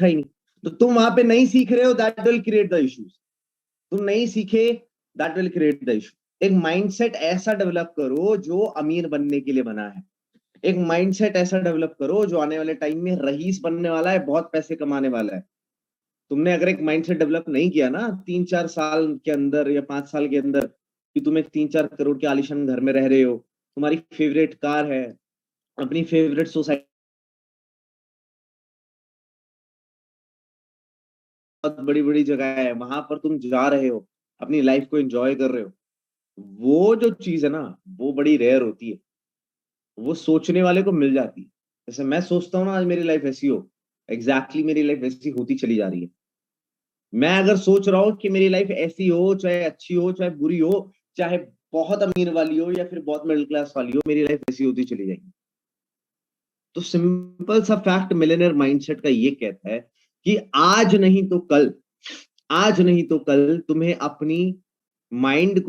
सीखा ही नहीं, तो तुम वहां पे नहीं सीख रहे हो, that will create the issues. तुम नहीं सीखे, that will create the issue. एक माइंडसेट ऐसा डेवलप करो जो अमीर बनने के लिए बना है। एक माइंडसेट ऐसा डेवलप करो जो आने वाले टाइम में रईस बनने वाला है, बहुत पैसे कमाने वाला है। तुमने अगर एक माइंडसेट डेवलप नहीं किया ना 3-4 साल के अंदर या 5 साल के अंदर, कि तुम एक 3-4 करोड़ के आलीशान घर में रह रहे हो, तुम्हारी फेवरेट कार है, अपनी फेवरेट सोसाइटी, बहुत बड़ी बड़ी जगह है, वहां पर तुम जा रहे हो, अपनी लाइफ को एंजॉय कर रहे हो, वो जो चीज है ना, वो बड़ी रेयर होती है। वो सोचने वाले को मिल जाती है। जैसे मैं सोचता हूँ ना आज मेरी लाइफ ऐसी हो, एग्जैक्टली मेरी लाइफ ऐसी होती चली जा रही है। मैं अगर सोच रहा हूँ कि मेरी लाइफ ऐसी हो, चाहे अच्छी हो चाहे बुरी हो, चाहे बहुत अमीर वाली हो या फिर बहुत मिडिल क्लास वाली हो, मेरी लाइफ ऐसी होती चली जाएगी। तो सिंपल सा फैक्ट मिलेनियर माइंडसेट का ये कहता है कि आज नहीं तो कल, आज नहीं तो कल तुम्हें अपने माइंड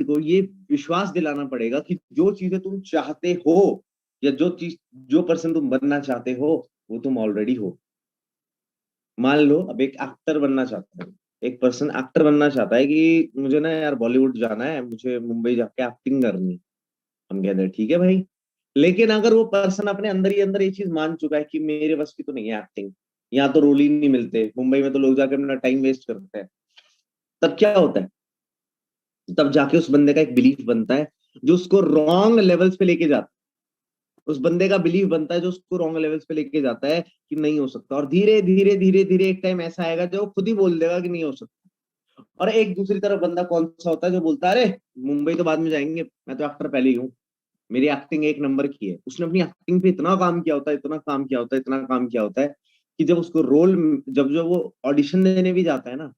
को ये विश्वास दिलाना पड़ेगा कि जो चीजें तुम चाहते हो, या जो पर्सन तुम बनना चाहते हो, वो तुम ऑलरेडी हो। मान लो अब एक एक्टर बनना चाहता है, एक पर्सन एक्टर बनना चाहता है कि मुझे ना यार बॉलीवुड जाना है, मुझे मुंबई जाके एक्टिंग करनी है। हम कहते हैं ठीक है भाई। लेकिन अगर वो पर्सन अपने अंदर ही अंदर ये चीज मान चुका है कि मेरे बस की तो नहीं है एक्टिंग, यहाँ तो रोल ही नहीं मिलते, मुंबई में तो लोग जाके अपना टाइम वेस्ट करते हैं, तब क्या होता है? तब जाके उस बंदे का एक बिलीफ बनता है जो उसको रॉन्ग लेवल्स पे लेके जाता है। उस बंदे का बिलीफ बनता है जो उसको रॉन्ग लेवल्स पे लेके जाता है कि नहीं हो सकता, और धीरे धीरे धीरे धीरे एक टाइम ऐसा आएगा जो वो खुद ही बोल देगा कि नहीं हो सकता। और एक दूसरी तरफ बंदा कौन सा होता है जो बोलता है, अरे मुंबई तो बाद में जाएंगे, मैं तो एक्टर पहले ही हूँ, मेरी एक्टिंग एक नंबर की है। उसने अपनी एक्टिंग पे इतना काम किया होता है, इतना काम किया होता है, इतना काम किया होता है कि जब उसको रोल, जब जब वो ऑडिशन देने भी जाता है ना,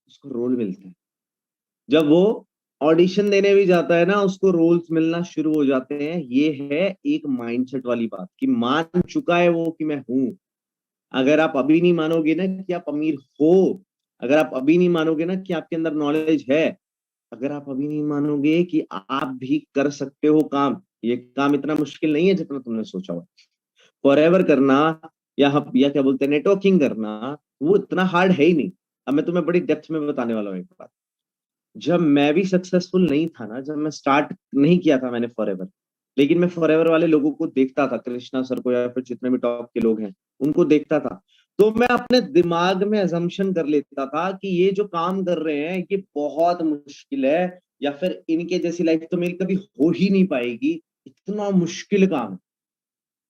उसको रोल मिलता है। जब वो ऑडिशन देने भी जाता है ना, उसको रोल्स मिलना शुरू हो जाते हैं। ये है एक माइंडसेट वाली बात, कि मान चुका है वो कि मैं हूं। अगर आप अभी नहीं मानोगे ना कि आप अमीर हो, अगर आप अभी नहीं मानोगे ना कि आपके अंदर नॉलेज है, अगर आप अभी नहीं मानोगे कि आप भी कर सकते हो काम, ये काम इतना मुश्किल नहीं है जितना तुमने सोचा हुआ। फॉरएवर करना, या क्या बोलते हैं, नेटवर्किंग करना, वो इतना हार्ड है ही नहीं। अब मैं तुम्हें बड़ी डेप्थ में बताने वाला हूँ एक बात। जब मैं भी सक्सेसफुल नहीं था ना, जब मैं स्टार्ट नहीं किया था मैंने फॉरएवर, लेकिन मैं फॉरएवर वाले लोगों को देखता था, कृष्णा सर को या फिर जितने भी टॉप के लोग हैं उनको देखता था, तो मैं अपने दिमाग में अजम्पशन कर लेता था कि ये जो काम कर रहे हैं ये बहुत मुश्किल है, या फिर इनके जैसी लाइफ तो मेरी कभी हो ही नहीं पाएगी, इतना मुश्किल काम है।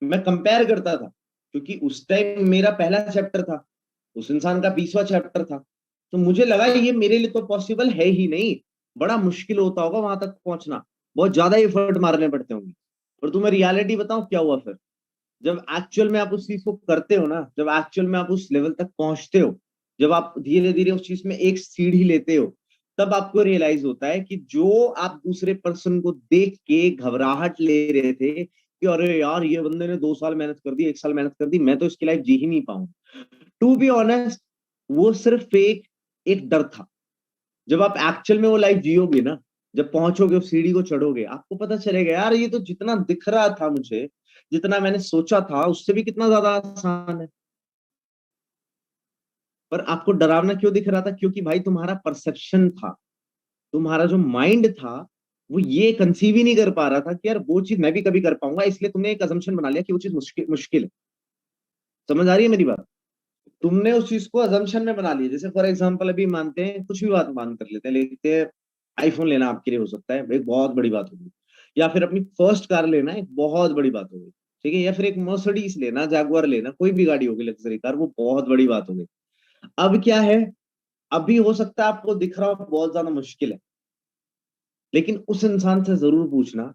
मैं कंपेयर करता था, क्योंकि उस टाइम मेरा पहला चैप्टर था, उस इंसान का 20वां चैप्टर था। तो मुझे लगा ये मेरे लिए तो पॉसिबल है ही नहीं, बड़ा मुश्किल होता होगा वहां तक पहुंचना, बहुत ज्यादा एफर्ट मारने पड़ते होंगे। और तुम्हें रियलिटी बताऊं क्या हुआ फिर? जब एक्चुअल में आप उस चीज को करते हो ना, जब एक्चुअल में आप उस लेवल तक पहुंचते हो, जब आप धीरे धीरे उस चीज में एक सीढ़ी लेते हो, तब आपको रियलाइज होता है कि जो आप दूसरे पर्सन को देख के घबराहट ले रहे थे कि अरे यार ये बंदे ने 2 साल मेहनत कर दी, 1 साल मेहनत कर दी, मैं तो इसकी लाइफ जी ही नहीं पाऊंगा, टू बी ऑनेस्ट, वो सिर्फ एक डर था। जब आप एक्चुअल में वो लाइफ जियोगे ना, जब पहुंचोगे उस सीढ़ी को चढ़ोगे, आपको पता चलेगा यार ये तो जितना दिख रहा था मुझे, जितना मैंने सोचा था, उससे भी कितना ज्यादा आसान है। पर आपको डरावना क्यों दिख रहा था? क्योंकि भाई तुम्हारा परसेप्शन था, तुम्हारा जो माइंड था, वो ये कंसीव ही नहीं कर पा रहा था कि यार वो चीज मैं भी कभी कर पाऊंगा, इसलिए तुमने एक अजम्पशन बना लिया कि वो चीज मुश्किल मुश्किल है। समझ आ रही है मेरी बात? तुमने उस चीज को अजम्पशन में बना लिया। जैसे फॉर एग्जाम्पल अभी मानते हैं, कुछ भी बात मान कर लेते हैं, आईफोन लेना आपके लिए हो सकता है एक बहुत बड़ी बात होगी, या फिर अपनी फर्स्ट कार लेना एक बहुत बड़ी बात होगी, ठीक है, या फिर एक मर्सिडीज लेना, जैगुआर लेना, कोई भी गाड़ी होगी लग्जरी कार, वो बहुत बड़ी बात होगी। अब क्या है, अभी हो सकता है आपको दिख रहा हो बहुत ज्यादा मुश्किल है, लेकिन उस इंसान से जरूर पूछना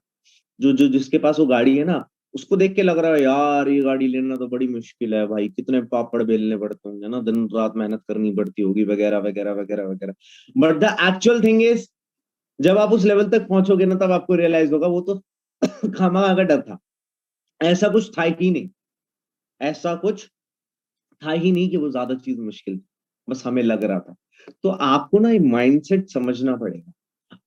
जो जो जिसके पास वो गाड़ी है ना, उसको देख के लग रहा है यार ये गाड़ी लेना तो बड़ी मुश्किल है भाई, कितने पापड़ बेलने पड़ते होंगे ना, दिन रात मेहनत करनी पड़ती होगी, वगैरह वगैरह वगैरह वगैरह। But the actual thing is, जब आप उस लेवल तक पहुंचोगे ना, तब आपको रियलाइज होगा वो तो खामा का डर था, ऐसा कुछ था ही नहीं, ऐसा कुछ था ही नहीं कि वो ज्यादा चीज मुश्किल थी, बस हमें लग रहा था। तो आपको ना ये माइंडसेट समझना पड़ेगा।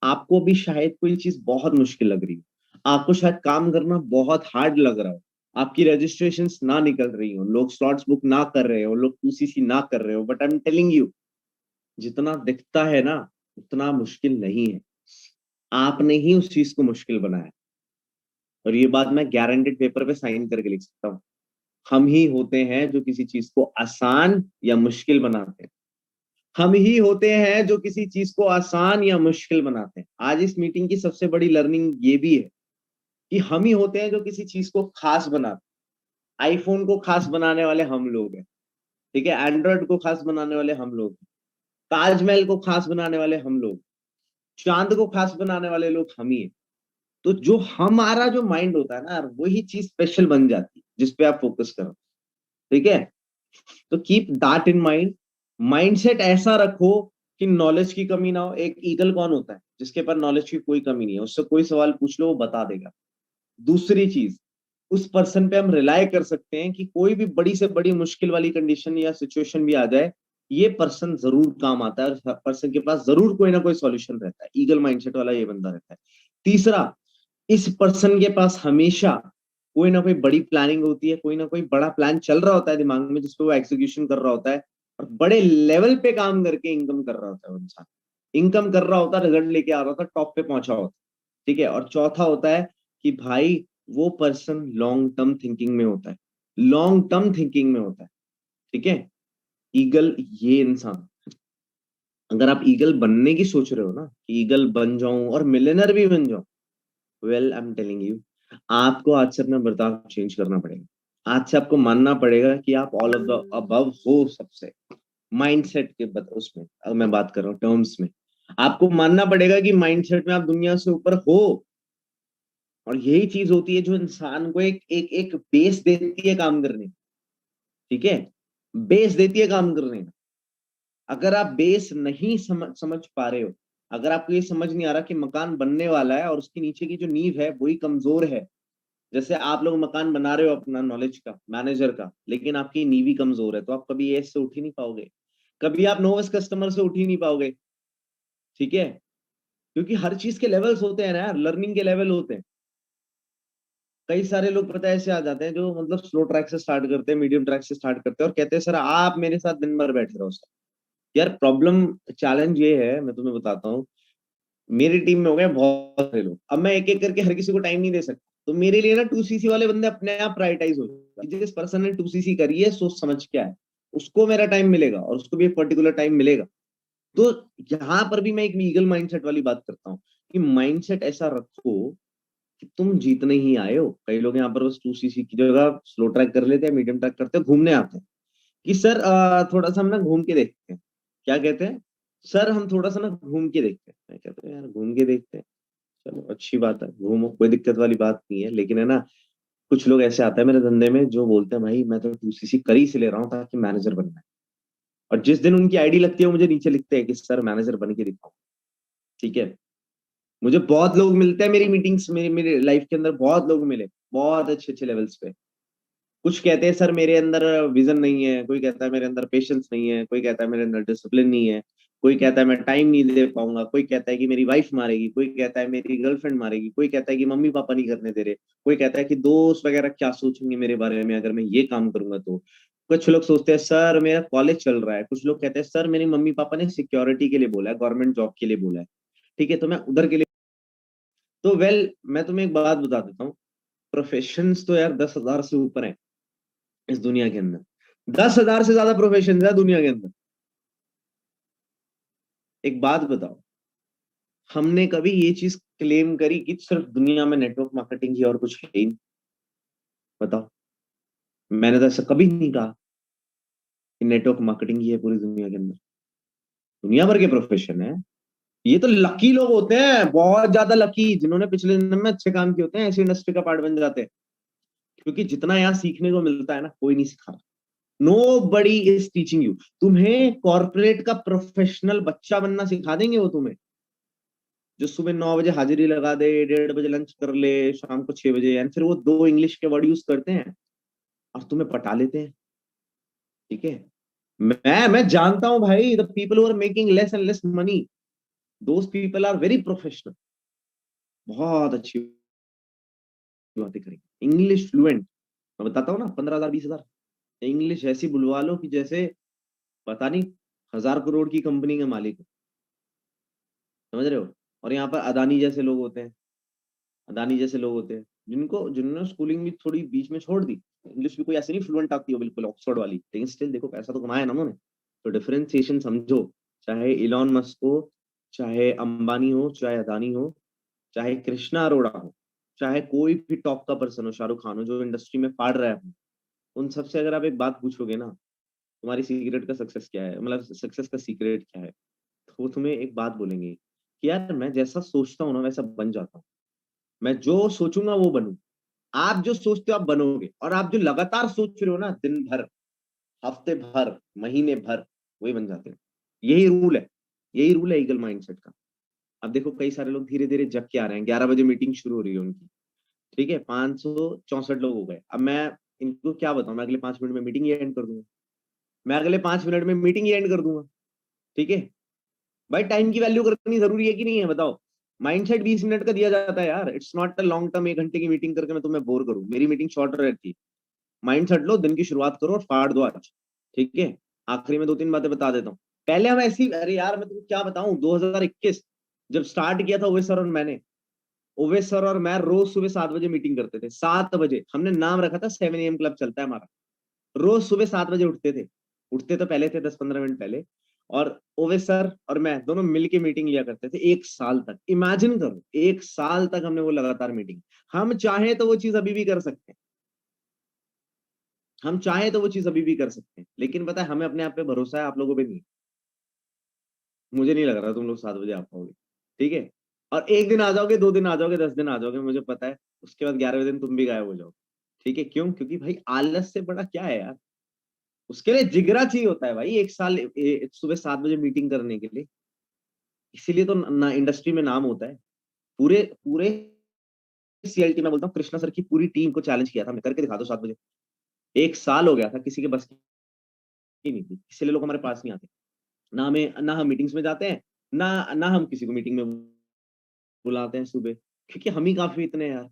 आपको भी शायद कोई चीज बहुत मुश्किल लग रही है, आपको शायद काम करना बहुत हार्ड लग रहा हो, आपकी रजिस्ट्रेशंस ना निकल रही हो, लोग स्लॉट्स बुक ना कर रहे हो, लोग 2cc ना कर रहे हो, but I am telling you, जितना दिखता है ना उतना मुश्किल नहीं है। आपने ही उस चीज को मुश्किल बनाया, और ये बात मैं गारंटेड पेपर पे साइन करके लिख सकता हूँ। हम ही होते हैं जो किसी चीज को आसान या मुश्किल बनाते हैं। हम ही होते हैं जो किसी चीज को आसान या मुश्किल बनाते हैं। आज इस मीटिंग की सबसे बड़ी लर्निंग ये भी है कि हम ही होते हैं जो किसी चीज को खास बनाते हैं। आईफोन को खास बनाने वाले हम लोग हैं, ठीक है, एंड्रॉइड को खास बनाने वाले हम लोग हैं, ताजमहल को खास बनाने वाले हम लोग, चांद को खास बनाने वाले लोग हम ही है। तो जो हमारा जो माइंड होता है ना यार, वही चीज स्पेशल बन जाती है जिसपे आप फोकस करो, ठीक है। तो keep that in mind. Mindset ऐसा रखो कि नॉलेज की कमी ना हो। एक ईगल कौन होता है? जिसके पास नॉलेज की कोई कमी नहीं है, उससे कोई सवाल पूछ लो वो बता देगा। दूसरी चीज, उस पर्सन पे हम रिलाय कर सकते हैं कि कोई भी बड़ी से बड़ी मुश्किल वाली कंडीशन या सिचुएशन भी आ जाए, ये पर्सन जरूर काम आता है, और पर्सन के पास जरूर कोई ना कोई सॉल्यूशन रहता है। ईगल माइंडसेट वाला ये बंदा रहता है। तीसरा, इस पर्सन के पास हमेशा कोई ना कोई बड़ी प्लानिंग होती है, कोई ना कोई बड़ा प्लान चल रहा होता है दिमाग में, जिसपे वो एग्जीक्यूशन कर रहा होता है, और बड़े लेवल पे काम करके इनकम कर रहा होता है वो इंसान। इनकम कर रहा होता है, रिजल्ट लेके आ रहा होता है, टॉप पे पहुंचा होता है, ठीक है। और चौथा होता है कि भाई वो पर्सन लॉन्ग टर्म थिंकिंग में होता है, लॉन्ग टर्म थिंकिंग में होता है, ठीक है। ईगल ये इंसान, अगर आप ईगल बनने की सोच रहे हो ना कि ईगल बन जाऊं और मिलियनर भी बन जाऊं, well I am telling you, आपको आज से अपना बर्ताव चेंज करना पड़ेगा। आज से आपको मानना पड़ेगा कि आप ऑल ऑफ द अबव हो सबसे। माइंडसेट के उसमें अब मैं बात कर रहा हूँ टर्म्स में, आपको मानना पड़ेगा कि माइंडसेट में आप दुनिया से ऊपर हो। और यही चीज होती है जो इंसान को एक एक एक बेस देती है काम करने, ठीक है, बेस देती है काम करने का। अगर आप बेस नहीं समझ पा रहे हो, अगर आपको ये समझ नहीं आ रहा कि मकान बनने वाला है और उसके नीचे की जो नींव है वही कमजोर है, जैसे आप लोग मकान बना रहे हो अपना नॉलेज का, मैनेजर का, लेकिन आपकी नींव ही कमजोर है, तो आप कभी एस से उठ ही नहीं पाओगे, कभी आप नोविस कस्टमर से उठ ही नहीं पाओगे, ठीक है। क्योंकि हर चीज के लेवल्स होते हैं ना यार, लर्निंग के लेवल होते हैं। कई सारे लोग पता है ऐसे आ जाते हैं जो मतलब स्लो ट्रैक से स्टार्ट करते हैं, मीडियम ट्रैक से स्टार्ट करते हैं, और कहते हैं सर आप मेरे साथ दिन भर बैठे रहो सर। यार प्रॉब्लम, चैलेंज ये है, मैं तुम्हें बताता हूँ, मेरी टीम में हो गए बहुत सारे लोग, अब मैं एक एक करके हर किसी को टाइम नहीं दे सकता, तो मेरे लिए ना 2cc वाले बंदे अपने आप प्रायोरिटाइज हो जाएगा। जिस पर्सन ने 2cc करी है सोच समझ क्या है, उसको मेरा टाइम मिलेगा और उसको भी एक पर्टिकुलर टाइम मिलेगा। तो यहाँ पर भी मैं एक लीगल माइंडसेट वाली बात करता हूँ कि माइंडसेट ऐसा रखो कि तुम जीतने ही आए हो। कई लोग यहाँ पर बस 2cc की जगह स्लो ट्रैक कर लेते हैं, मीडियम ट्रैक करते हैं, घूमने आते हैं कि सर थोड़ा सा हम ना घूम के देखते हैं। क्या कहते हैं? सर हम थोड़ा सा ना घूम के देखते हैं। मैं कहता हूँ यार घूम के देखते हैं, चलो अच्छी बात है, घूमो, कोई दिक्कत वाली बात नहीं है, लेकिन है ना, कुछ लोग ऐसे आते हैं मेरे धंधे में जो बोलते हैं भाई मैं तो 2cc कर ही ले रहा हूँ ताकि मैनेजर बनना है, और जिस दिन उनकी आईडी लगती है वो मुझे नीचे लिखते हैं कि सर मैनेजर बन के दिखाओ, ठीक है। मुझे बहुत लोग मिलते हैं मेरी मीटिंग्स, मेरी मेरी लाइफ के अंदर बहुत लोग मिले, बहुत अच्छे अच्छे लेवल्स पे। कुछ कहते हैं सर मेरे अंदर विजन नहीं है, कोई कहता है मेरे अंदर पेशेंस नहीं है, कोई कहता है मेरे अंदर डिसिप्लिन नहीं है, कोई कहता है मैं टाइम नहीं दे पाऊंगा, कोई कहता है कि मेरी वाइफ मारेगी, कोई कहता है मेरी गर्लफ्रेंड मारेगी, कोई कहता है कि मम्मी पापा नहीं करने दे रहे, कोई कहता है कि दोस्त वगैरह क्या सोचेंगे मेरे बारे में अगर मैं ये काम करूंगा तो। कुछ लोग सोचते हैं सर मेरा कॉलेज चल रहा है, कुछ लोग कहते हैं सर मेरी मम्मी पापा ने सिक्योरिटी के लिए बोला है, गवर्नमेंट जॉब के लिए बोला है, ठीक है, तो मैं उधर के लिए। तो मैं तुम्हें एक बात बता देता हूँ, प्रोफेशंस तो यार 10,000 से ऊपर है इस दुनिया के अंदर। 10,000 से ज्यादा प्रोफेशन है दुनिया के अंदर। एक बात बताओ, हमने कभी ये चीज क्लेम करी कि सिर्फ दुनिया में नेटवर्क मार्केटिंग ही और कुछ है ही नहीं? बताओ, मैंने तो ऐसा कभी नहीं कहा कि नेटवर्क मार्केटिंग ही है पूरी दुनिया के अंदर। दुनिया भर के प्रोफेशन है। ये तो लकी लोग होते हैं, बहुत ज्यादा लकी, जिन्होंने पिछले जन्म में अच्छे काम किए होते हैं, ऐसी इंडस्ट्री का पार्ट बन जाते हैं। क्योंकि जितना यहाँ सीखने को मिलता है ना, कोई नहीं सिखा। Nobody is teaching you. तुम्हें कॉर्पोरेट का प्रोफेशनल बच्चा बनना सिखा देंगे वो तुम्हें, जो सुबह 9 बजे हाजिरी लगा दे, 1:30 बजे लंच कर ले, शाम को 6 बजे, एंड फिर वो 2 इंग्लिश के वर्ड यूज करते हैं और तुम्हें पटा लेते हैं, ठीक है। मैं जानता हूं भाई, the people who are making less and less money, those people are very professional, बहुत अच्छी बातें करेंगे, इंग्लिश फ्लुएंट, मैं बताता हूँ ना, 15,000 20,000 इंग्लिश ऐसी बुलवा लो कि जैसे पता नहीं 1,000 करोड़ की कंपनी के मालिक हो, समझ रहे हो। और यहाँ पर अदानी जैसे लोग होते हैं, अदानी जैसे लोग होते हैं जिनको जिन्होंने स्कूलिंग भी थोड़ी बीच में छोड़ दी, इंग्लिश भी कोई ऐसे नहीं फ्लुएंट आती हो बिल्कुल ऑक्सफोर्ड वाली, लेकिन स्टिल देखो पैसा तो कमाया ना उन्होंने। तो डिफरेंशिएशन समझो, चाहे इलॉन मस्क हो, चाहे अंबानी हो, चाहे अदानी हो, चाहे कृष्णा अरोड़ा हो, चाहे कोई भी टॉप का पर्सन हो, शाहरुख खान हो जो इंडस्ट्री में फाड़ रहा है, उन सबसे अगर आप एक बात पूछोगे ना, तुम्हारी सीक्रेट का सक्सेस क्या है, मतलब सक्सेस का सीक्रेट क्या है, तो वो तुम्हें एक बात बोलेंगे कि यार मैं जैसा सोचता हूँ ना वैसा बन जाता हूँ, मैं जो सोचूंगा वो बनूं। आप जो सोचते हो आप बनोगे, और आप जो लगातार सोच रहे हो ना दिन भर, हफ्ते भर, महीने भर, वही बन जाते हैं। यही रूल है, यही रूल है ईगल माइंडसेट का। अब देखो कई सारे लोग धीरे धीरे जग के आ रहे हैं, 11 बजे मीटिंग शुरू हो रही है उनकी, ठीक है, 564 लोग हो गए। अब मैं इनको क्या बताऊं, मैं अगले 5 मिनट में मीटिंग ही एंड कर दूंगा, मैं अगले 5 मिनट में मीटिंग ही एंड कर दूंगा, ठीक है। भाई टाइम की वैल्यू करनी जरूरी है कि नहीं है, बताओ। माइंडसेट 20 मिनट का दिया जाता है यार, it's not a long term 1 घंटे की मीटिंग करके मैं तुम्हें बोर करूं, मेरी मीटिंग शॉर्टर रहती है। माइंड सेट लो, दिन की शुरुआत करो और फाड़ दो आज, ठीक है। आखिरी में 2-3 बातें बता देता हूँ। पहले हम ऐसी, अरे यार मैं तुमको क्या बताऊं, 2021 जब स्टार्ट किया था ओवेस सर और मैंने, ओवेस सर और मैं रोज सुबह 7 बजे मीटिंग करते थे, 7 बजे। हमने नाम रखा था 7 AM क्लब चलता है हमारा। रोज सुबह 7 बजे उठते थे, उठते तो पहले थे 10-15 मिनट पहले, और ओवेस सर और मैं दोनों मिलके मीटिंग लिया करते थे 1 साल तक। इमेजिन करो 1 साल तक हमने वो लगातार मीटिंग। हम चाहे तो वो चीज अभी भी कर सकते हैं, हम चाहे तो वो चीज अभी भी कर सकते हैं, लेकिन पता है हमें अपने आप पे भरोसा है, आप लोगों पे नहीं। मुझे नहीं लग रहा तुम लोग 7 बजे आ पाओगे, ठीक है। और एक दिन आ जाओगे, 2 दिन आ जाओगे, 10 दिन आ जाओगे, मुझे पता है उसके बाद 11वें दिन तुम भी गायब हो जाओ, ठीक है। क्यों? क्योंकि भाई आलस से बड़ा क्या है यार, उसके लिए जिगरा चाहिए होता है भाई, 1 साल सुबह 7 बजे मीटिंग करने के लिए। इसीलिए तो ना इंडस्ट्री में नाम होता है। पूरे पूरे सीएलटी में बोलता हूँ, कृष्णा सर की पूरी टीम को चैलेंज किया था मैं, करके दिखा दो 7 बजे। 1 साल हो गया था, किसी के बस की नहीं थी, इसलिए लोग हमारे पास नहीं आते। ना हमें, ना हम मीटिंग्स में जाते हैं, ना ना हम किसी को मीटिंग में बुलाते हैं सुबह, क्योंकि हम ही काफी इतने हैं यार।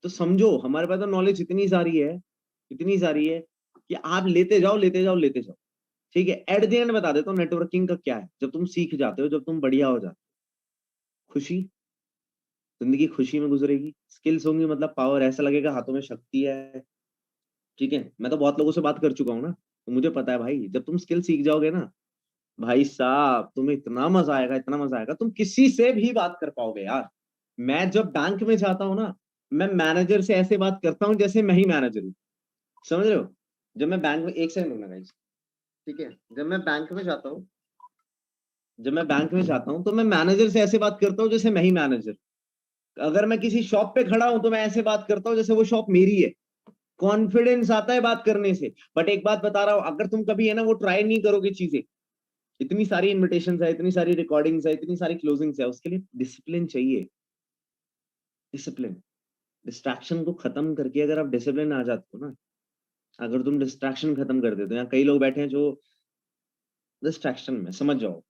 तो समझो हमारे पास तो नॉलेज इतनी सारी है, इतनी सारी है कि आप लेते जाओ लेते जाओ लेते जाओ, ठीक है। एट द एंड बता देता हूँ नेटवर्किंग का क्या है, जब तुम सीख जाते हो, जब तुम बढ़िया हो जाते हो, खुशी, जिंदगी खुशी में गुजरेगी। स्किल्स होंगी मतलब पावर, ऐसा लगेगा हाथों में शक्ति है, ठीक है। मैं तो बहुत लोगों से बात कर चुका हूँ ना, तो मुझे पता है भाई, जब तुम स्किल सीख जाओगे ना, भाई साहब तुम्हें इतना मजा आएगा, इतना मजा आएगा, तुम किसी से भी बात कर पाओगे यार। मैं जब बैंक में जाता हूँ ना, मैं मैनेजर से ऐसे बात करता हूँ जैसे मैं ही मैनेजर हूँ, समझ रहे हो। जब मैं बैंक में, एक सेकंड रुकना गाइस, ठीक है। जब मैं बैंक में जाता हूँ, जब मैं बैंक में जाता हूँ तो मैं मैनेजर से ऐसे बात करता हूँ जैसे मैं ही मैनेजर। अगर मैं किसी शॉप पे खड़ा हूं तो मैं ऐसे बात करता हूँ जैसे वो शॉप मेरी है। कॉन्फिडेंस आता है बात करने से। बट एक बात बता रहा हूँ, अगर तुम कभी है ना वो ट्राई नहीं करोगे चीजें, इतनी सारी इनविटेशन है, इतनी सारी रिकॉर्डिंग्स है, इतनी सारी क्लोजिंग्स है, उसके लिए डिसिप्लिन चाहिए, डिसिप्लिन। डिस्ट्रैक्शन को खत्म करके अगर आप डिसिप्लिन आ जाते हो ना, अगर तुम डिस्ट्रैक्शन खत्म कर देते हो, यहाँ कई लोग बैठे हैं जो डिस्ट्रैक्शन में, समझ जाओ,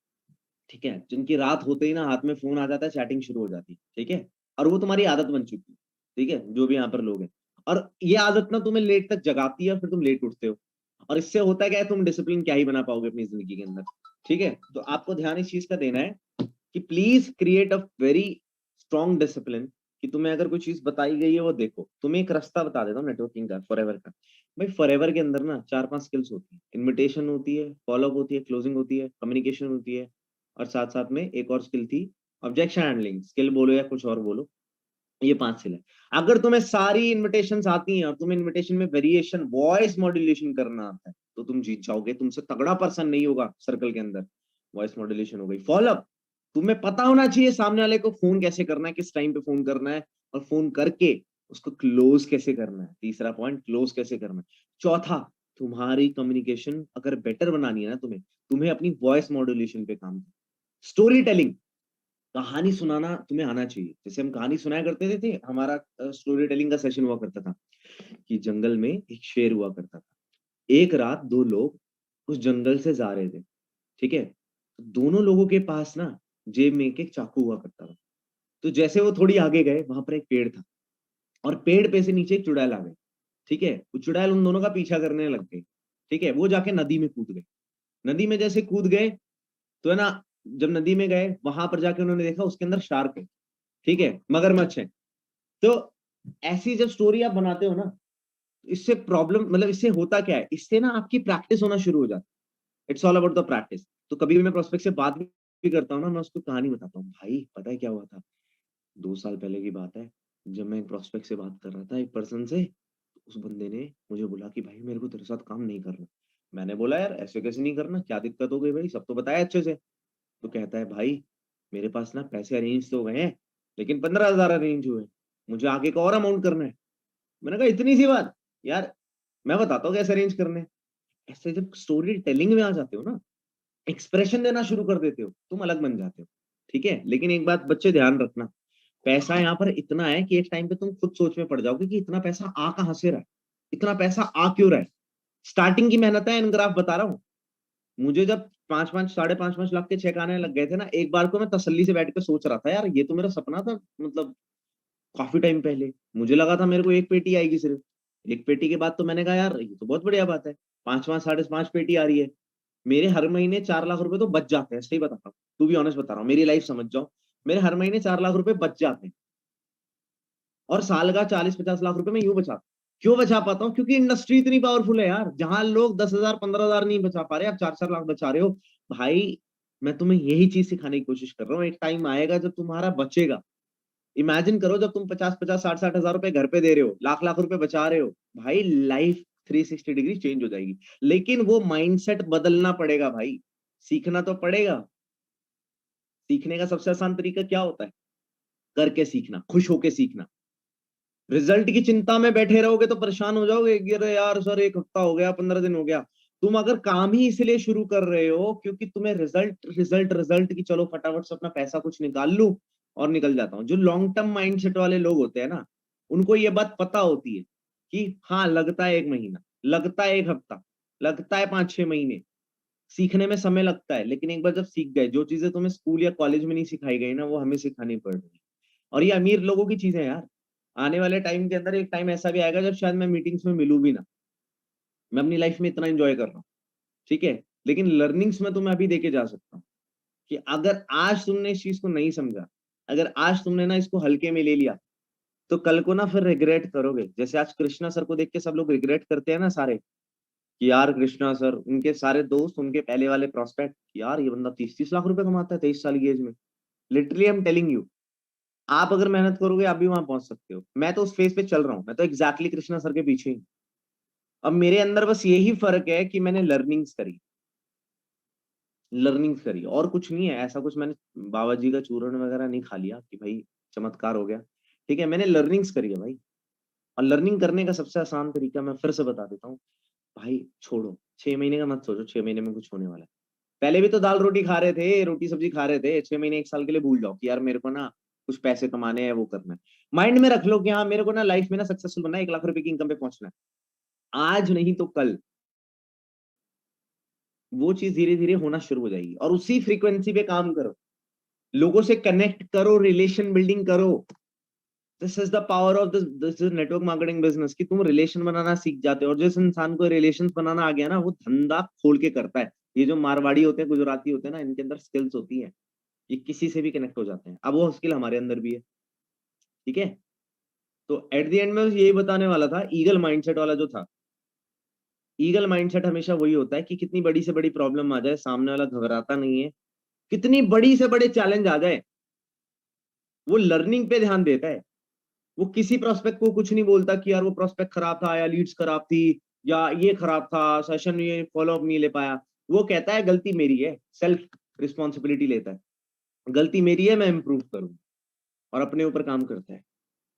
ठीक है, जिनकी रात होते ही ना हाथ में फोन आ जाता है, चैटिंग शुरू हो जाती है, ठीक है। और वो तुम्हारी आदत बन चुकी है, ठीक है, जो भी यहाँ पर लोग हैं। और ये आदत ना तुम्हें लेट तक जगाती है, और फिर तुम लेट उठते हो, और इससे होता है क्या है, तुम डिसिप्लिन क्या ही बना पाओगे अपनी जिंदगी के अंदर, ठीक है। तो आपको ध्यान इस चीज का देना है कि please create a very strong discipline, कि तुम्हें अगर कोई चीज बताई गई है वो देखो। तुम्हें एक रास्ता बता देता हूँ नेटवर्किंग का, फॉरएवर का। भाई फॉरएवर के अंदर ना 4-5 स्किल्स होती है, इनविटेशन होती है, फॉलोअप होती है, क्लोजिंग होती है, कम्युनिकेशन होती है, और साथ साथ में एक और स्किल थी, ऑब्जेक्शन हैंडलिंग स्किल बोलो या कुछ और बोलो। ये 5 स्किल है। अगर तुम्हें सारी इनविटेशन आती हैं और तुम्हें इनविटेशन में वेरिएशन, वॉइस मॉड्यूलेशन करना आता है, तो तुम जीत जाओगे। तुमसे तगड़ा पर्सन नहीं होगा सर्कल के अंदर। वॉइस मॉड्यूलेशन हो गई। फॉलोअप, तुम्हें पता होना चाहिए सामने वाले को फोन कैसे करना है, किस टाइम पे फोन करना है, और फोन करके उसको क्लोज कैसे करना है। तीसरा पॉइंट, क्लोज कैसे करना है। चौथा, तुम्हारी कम्युनिकेशन अगर बेटर बनानी है ना तुम्हें, तुम्हें अपनी वॉइस मॉड्यूलेशन पे काम करना। स्टोरी टेलिंग, कहानी सुनाना तुम्हें आना चाहिए। जैसे हम कहानी सुनाया करते थे, हमारा स्टोरी टेलिंग का सेशन हुआ करता था, कि जंगल में एक शेर हुआ करता था। एक रात 2 लोग उस जंगल से जा रहे थे, ठीक है। दोनों लोगों के पास ना जेब में एक एक चाकू हुआ करता था। तो जैसे वो थोड़ी आगे गए, वहां पर एक पेड़ था, और पेड़ पे से नीचे एक चुड़ैल आ गई, ठीक है, वो चुड़ैल उन दोनों का पीछा करने लग गई। ठीक है, वो जाके नदी में कूद गए। नदी में जैसे कूद गए तो है ना, जब नदी में गए वहां पर जाके उन्होंने देखा उसके अंदर शार्क है, ठीक है, मगरमच्छ है। तो ऐसी जब स्टोरी आप बनाते हो ना, इससे प्रॉब्लम मतलब इससे होता क्या है, इससे ना आपकी प्रैक्टिस होना शुरू हो जाती है। It's all about the practice. तो कभी भी मैं प्रोस्पेक्ट से बात भी करता हूँ ना, मैं उसको कहानी बताता हूँ, भाई पता है क्या हुआ था, 2 साल पहले की बात है, जब मैं एक प्रोस्पेक्ट से बात कर रहा था, एक पर्सन से, उस बंदे ने मुझे बोला कि भाई मेरे को तेरे साथ काम नहीं करना। मैंने बोला यार ऐसे कैसे नहीं करना, क्या दिक्कत हो गई भाई, सब तो बताया अच्छे से। तो कहता है भाई मेरे पास ना पैसे अरेंज तो हुए हैं, लेकिन 15,000 अरेंज हुए, मुझे आगे का और अमाउंट करना है। मैंने कहा इतनी सी बात, यार मैं बताता हूँ कैसे अरेंज करने हैं। ऐसे जब स्टोरी टेलिंग में आ जाते हो ना, एक्सप्रेशन देना शुरू कर देते हो, तुम अलग बन जाते हो। ठीक है, लेकिन एक बात बच्चे ध्यान रखना, पैसा यहाँ पर इतना है कि एक टाइम पे तुम खुद सोच में पड़ जाओगे कि इतना पैसा आ कहां से रहा है, इतना पैसा आ क्यों रहा है। स्टार्टिंग की मेहनत है, इन ग्राफ बता रहा हूँ। मुझे जब 5-5 5.5 लाख के चेक आने लग गए थे ना, एक बार को मैं तसल्ली से बैठ के सोच रहा था, यार ये तो मेरा सपना था, मतलब काफी टाइम पहले मुझे लगा था मेरे को एक पेटी आएगी सिर्फ। एक पेटी के बाद तो मैंने कहा यार ये तो बहुत बढ़िया बात है, 5-5 5.5 पेटी आ रही है। मेरे हर महीने 4 लाख रुपए तो बच जाते हैं, सही बताता हूँ, तू भी ऑनेस्ट बता रहा हूँ, मेरी लाइफ समझ जाओ। मेरे हर महीने 4 लाख रुपए बच जाते हैं, और साल का 40-50 लाख रुपए मैं यूं बचा। क्यों बचा पाता हूँ, क्योंकि इंडस्ट्री इतनी पावरफुल है यार, जहां लोग 10,000 15,000 नहीं बचा पा रहे, आप 4-4 लाख बचा रहे हो। भाई मैं तुम्हें यही चीज सिखाने की कोशिश कर रहा हूँ, एक टाइम आएगा जब तुम्हारा बचेगा। इमेजिन करो जब तुम 50-50 60-60 हजार रुपए घर पे दे रहे हो, लाख लाख रुपए बचा रहे हो, भाई लाइफ 360 डिग्री चेंज हो जाएगी। लेकिन वो माइंडसेट बदलना पड़ेगा भाई, सीखना तो पड़ेगा। सीखने का सबसे आसान तरीका क्या होता है, करके सीखना, खुश होके सीखना। रिजल्ट की चिंता में बैठे रहोगे तो परेशान हो जाओगे कि अरे यार सर 1 हफ्ता हो गया, 15 दिन हो गया। तुम अगर काम ही इसलिए शुरू कर रहे हो क्योंकि तुम्हें रिजल्ट रिजल्ट रिजल्ट की, चलो फटाफट से अपना पैसा कुछ निकाल लूं और निकल जाता हूँ, जो लॉन्ग टर्म माइंडसेट वाले लोग होते हैं ना, उनको ये बात पता होती है कि हाँ लगता है 1 महीना, लगता है 1 हफ्ता, लगता है 5-6 महीने, सीखने में समय लगता है, लेकिन एक बार जब सीख गए, जो चीजें तुम्हें स्कूल या कॉलेज में नहीं सिखाई गई ना, वो हमें सिखानी पड़ रही है। और ये अमीर लोगों की चीजें हैं यार। आने वाले टाइम के अंदर एक टाइम ऐसा भी आएगा जब शायद मैं मीटिंग्स में मिलूं भी ना, मैं अपनी लाइफ में इतना एंजॉय कर रहा हूँ। ठीक है, लेकिन लर्निंग्स में तो मैं अभी देके जा सकता हूँ कि अगर आज तुमने इस चीज को नहीं समझा, अगर आज तुमने ना इसको हल्के में ले लिया, तो कल को ना फिर रिग्रेट करोगे। जैसे आज कृष्णा सर को देख के सब लोग रिग्रेट करते हैं ना सारे, कि यार कृष्णा सर, उनके सारे दोस्त, उनके पहले वाले प्रोस्पेक्ट, यार ये बंदा 30-30 लाख रुपए कमाता है 23 साल की एज में। Literally I am telling you, आप अगर मेहनत करोगे आप भी वहां पहुंच सकते हो। मैं तो उस फेज पे चल रहा हूँ, मैं तो एग्जैक्टली कृष्णा सर के पीछे ही। अब मेरे अंदर बस यही फर्क है कि मैंने लर्निंग्स करी, लर्निंग्स करी, और कुछ नहीं है ऐसा कुछ। मैंने बाबा जी का चूर्ण वगैरह नहीं खा लिया कि भाई चमत्कार हो गया। ठीक है, मैंने लर्निंग्स करी है भाई। और लर्निंग करने का सबसे आसान तरीका मैं फिर से बता देता हूँ, भाई छोड़ो, 6 महीने का मत सोचो 6 महीने में कुछ होने वाला है। पहले भी तो दाल रोटी खा रहे थे, रोटी सब्जी खा रहे थे, 6 महीने 1 साल के लिए भूल जाओ कि यार मेरे को ना कुछ पैसे कमाने हैं, वो करना है। माइंड में रख लो कि हाँ मेरे को ना लाइफ में ना सक्सेसफुल बनना है, 1 लाख रुपए की इनकम पे पहुंचना है, आज नहीं तो कल। वो चीज धीरे धीरे होना शुरू हो जाएगी, और उसी फ्रीक्वेंसी पे काम करो, लोगों से कनेक्ट करो, रिलेशन बिल्डिंग करो। This is the power of this is network marketing business, कि तुम रिलेशन बनाना सीख जाते हो, और जिस इंसान को रिलेशन बनाना आ गया ना, वो धंधा खोल के करता है। ये जो मारवाड़ी होते हैं, गुजराती होते हैं ना, इनके अंदर स्किल्स होती है, ये किसी से भी कनेक्ट हो जाते हैं। अब वो स्किल हमारे अंदर भी है। ठीक है, तो एट द एंड में यही बताने वाला था, ईगल माइंडसेट वाला जो था। ईगल माइंडसेट हमेशा वही होता है कि कितनी बड़ी से बड़ी प्रॉब्लम आ जाए, सामने वाला घबराता नहीं है। कितनी बड़ी से बड़े चैलेंज आ जाए, वो लर्निंग पे ध्यान देता है। वो किसी प्रोस्पेक्ट को कुछ नहीं बोलता कि यार वो प्रोस्पेक्ट खराब था, या लीड्स खराब थी, या ये खराब था, सेशन ये फॉलो अप नहीं ले पाया। वो कहता है गलती मेरी है, सेल्फ रिस्पॉन्सिबिलिटी लेता है, गलती मेरी है, मैं इंप्रूव करूँ, और अपने ऊपर काम करता है।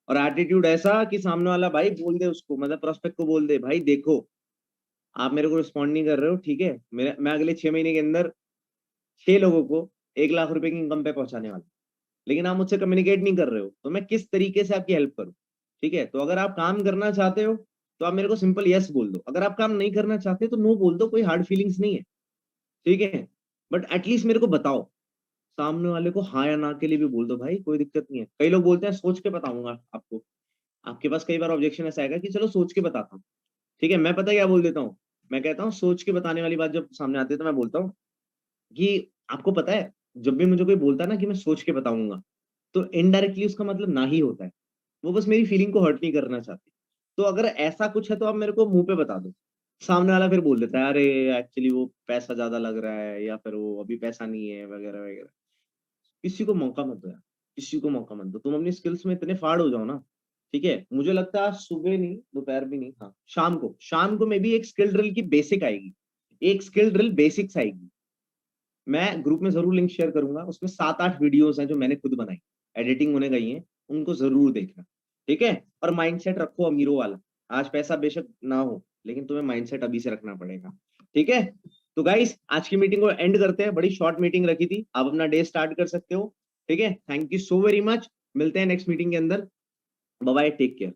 और एटीट्यूड ऐसा कि सामने वाला भाई बोल दे उसको, मतलब प्रोस्पेक्ट को बोल दे, भाई देखो आप मेरे को रिस्पॉन्ड नहीं कर रहे हो, ठीक है, मैं अगले 6 महीने के अंदर 6 लोगों को 1 लाख रुपए की इनकम पे पहुंचाने वाला, लेकिन आप मुझसे कम्युनिकेट नहीं कर रहे हो, तो मैं किस तरीके से आपकी हेल्प करूं। ठीक है, तो अगर आप काम करना चाहते हो तो आप मेरे को सिंपल यस बोल दो, अगर आप काम नहीं करना चाहते तो नो बोल दो, कोई हार्ड फीलिंग्स नहीं है। ठीक है, बट एटलीस्ट मेरे को बताओ। सामने वाले को हाँ या ना के लिए भी बोल दो भाई, कोई दिक्कत नहीं है। कई लोग बोलते हैं सोच के बताऊंगा आपको, आपके पास कई बार ऑब्जेक्शन ऐसा आएगा कि चलो सोच के बताता हूँ, ठीक है, मैं पता क्या बोल देता हूँ, मैं कहता हूँ सोच के बताने वाली बात जब सामने आती है तो मैं बोलता हूँ कि आपको पता है, जब भी मुझे कोई बोलता है ना कि मैं सोच के बताऊंगा, तो इनडायरेक्टली उसका मतलब ना ही होता है, वो बस मेरी फीलिंग को हर्ट नहीं करना चाहती। तो अगर ऐसा कुछ है तो आप मेरे को मुंह पे बता दो। सामने वाला फिर बोल देता है अरे एक्चुअली वो पैसा ज्यादा लग रहा है, या फिर वो अभी पैसा नहीं है वगैरह वगैरह। किसी को मौका मत दो यार, किसी को मौका मत दो, तुम अपनी स्किल्स में इतने फाड़ हो जाओ ना। ठीक है, मुझे लगता है आज सुबह नहीं, दोपहर भी नहीं, हाँ शाम को मे भी एक स्किल ड्रिल की बेसिक आएगी, एक स्किल ड्रिल बेसिक्स आएगी। मैं ग्रुप में जरूर लिंक शेयर करूंगा, उसमें 7-8 वीडियोस हैं जो मैंने खुद बनाई, एडिटिंग होने गई हैं, उनको जरूर देखना। ठीक है, और माइंडसेट रखो अमीरों वाला। आज पैसा बेशक ना हो, लेकिन तुम्हें माइंडसेट अभी से रखना पड़ेगा। ठीक है, तो गाइस आज की मीटिंग को एंड करते हैं, बड़ी शॉर्ट मीटिंग रखी थी, आप अपना डे स्टार्ट कर सकते हो। ठीक है, thank you so very much, मिलते हैं नेक्स्ट मीटिंग के अंदर। Bye bye, take care.